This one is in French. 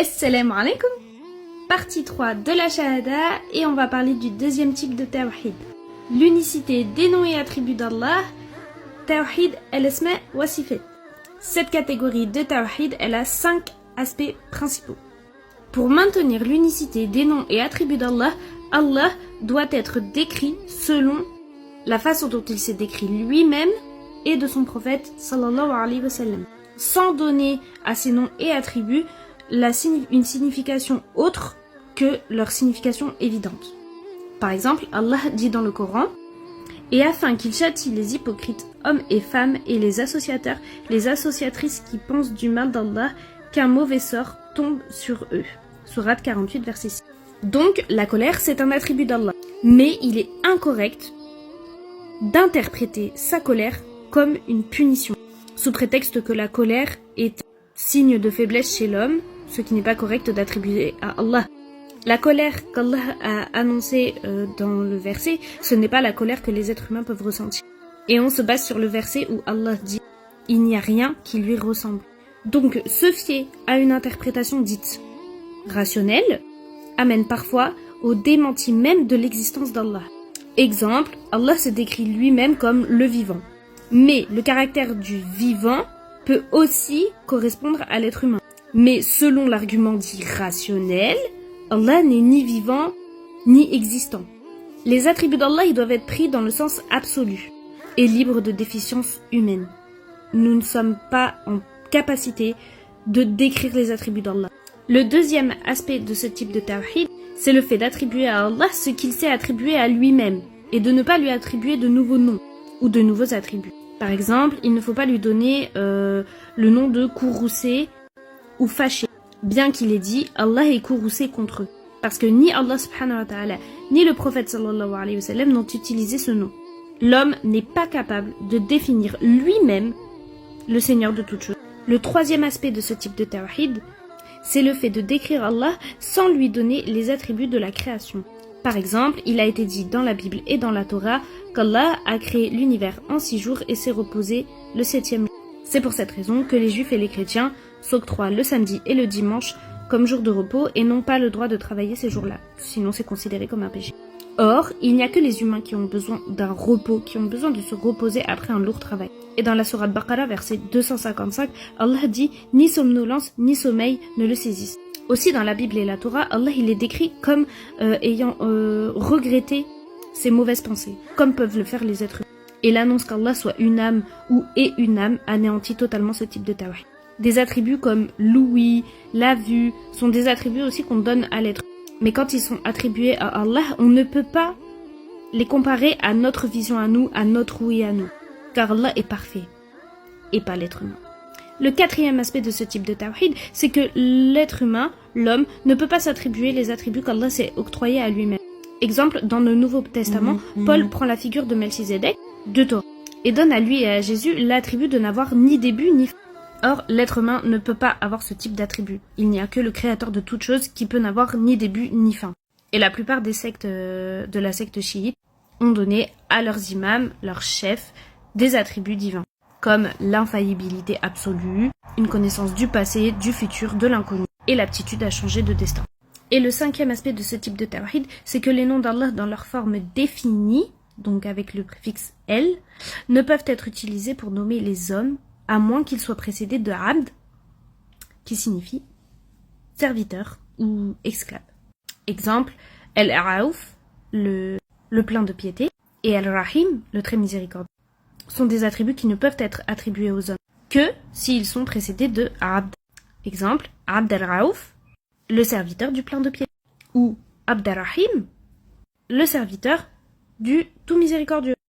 Assalamu alaikum. Partie 3 de la Shahada et on va parler du deuxième type de Tawhid. L'unicité des noms et attributs d'Allah, Tawhid al-Asma wa Sifat. Cette catégorie de Tawhid, elle a 5 aspects principaux. Pour maintenir l'unicité des noms et attributs d'Allah, Allah doit être décrit selon la façon dont il s'est décrit lui-même et de son prophète sallallahu alayhi wa sallam, sans donner à ces noms et attributs une signification autre que leur signification évidente. Par exemple, Allah dit dans le Coran: et afin qu'il châtie les hypocrites, hommes et femmes, et les associateurs, les associatrices qui pensent du mal d'Allah, qu'un mauvais sort tombe sur eux. Sourate 48, verset 6. Donc, la colère, c'est un attribut d'Allah. Mais il est incorrect d'interpréter sa colère comme une punition, sous prétexte que la colère est signe de faiblesse chez l'homme, ce qui n'est pas correct d'attribuer à Allah. La colère qu'Allah a annoncée dans le verset, ce n'est pas la colère que les êtres humains peuvent ressentir. Et on se base sur le verset où Allah dit « Il n'y a rien qui lui ressemble ». Donc, se fier à une interprétation dite rationnelle amène parfois au démenti même de l'existence d'Allah. Exemple, Allah se décrit lui-même comme le vivant. Mais le caractère du vivant peut aussi correspondre à l'être humain. Mais selon l'argument dit rationnel, Allah n'est ni vivant ni existant. Les attributs d'Allah ils doivent être pris dans le sens absolu et libre de déficience humaine. Nous ne sommes pas en capacité de décrire les attributs d'Allah. Le deuxième aspect de ce type de tawhid, c'est le fait d'attribuer à Allah ce qu'il s'est attribué à lui-même et de ne pas lui attribuer de nouveaux noms ou de nouveaux attributs. Par exemple, il ne faut pas lui donner le nom de courroucé ou fâché, bien qu'il ait dit Allah est courroucé contre eux. Parce que ni Allah subhanahu wa ta'ala, ni le prophète sallallahu alayhi wa sallam n'ont utilisé ce nom. L'homme n'est pas capable de définir lui-même le Seigneur de toutes choses. Le troisième aspect de ce type de tawhid, c'est le fait de décrire Allah sans lui donner les attributs de la création. Par exemple, il a été dit dans la Bible et dans la Torah qu'Allah a créé l'univers en 6 jours et s'est reposé le 7e jour. C'est pour cette raison que les Juifs et les chrétiens s'octroient le samedi et le dimanche comme jour de repos et n'ont pas le droit de travailler ces jours-là, sinon c'est considéré comme un péché. Or, il n'y a que les humains qui ont besoin d'un repos, qui ont besoin de se reposer après un lourd travail. Et dans la sourate Baqara, verset 255, Allah dit « Ni somnolence, ni sommeil ne le saisissent ». Aussi dans la Bible et la Torah, Allah il est décrit comme ayant regretté ses mauvaises pensées, comme peuvent le faire les êtres humains. Et l'annonce qu'Allah soit une âme ou est une âme anéantit totalement ce type de tawhid. Des attributs comme l'ouïe, la vue, sont des attributs aussi qu'on donne à l'être. Mais quand ils sont attribués à Allah, on ne peut pas les comparer à notre vision à nous, à notre ouïe à nous. Car Allah est parfait, et pas l'être humain. Le quatrième aspect de ce type de tawhid, c'est que l'être humain, l'homme, ne peut pas s'attribuer les attributs qu'Allah s'est octroyés à lui-même. Exemple, dans le Nouveau Testament, Paul prend la figure de Melchizedek, de Torah, et donne à lui et à Jésus l'attribut de n'avoir ni début ni fin. Or, l'être humain ne peut pas avoir ce type d'attribut. Il n'y a que le créateur de toutes choses qui peut n'avoir ni début ni fin. Et la plupart des sectes de la secte chiite ont donné à leurs imams, leurs chefs, des attributs divins, comme l'infaillibilité absolue, une connaissance du passé, du futur, de l'inconnu, et l'aptitude à changer de destin. Et le cinquième aspect de ce type de tawhid, c'est que les noms d'Allah dans leur forme définie, donc avec le préfixe « el », ne peuvent être utilisés pour nommer les hommes, à moins qu'ils soient précédés de « abd », qui signifie serviteur ou esclave. Exemple, « el-Raouf », le plein de piété, et « el-Rahim », le très miséricordieux, sont des attributs qui ne peuvent être attribués aux hommes que s'ils sont précédés de « abd ». Exemple, « Abd el-Raouf », le serviteur du plein de piété, ou « Abd el-Rahim », le serviteur du tout miséricordieux.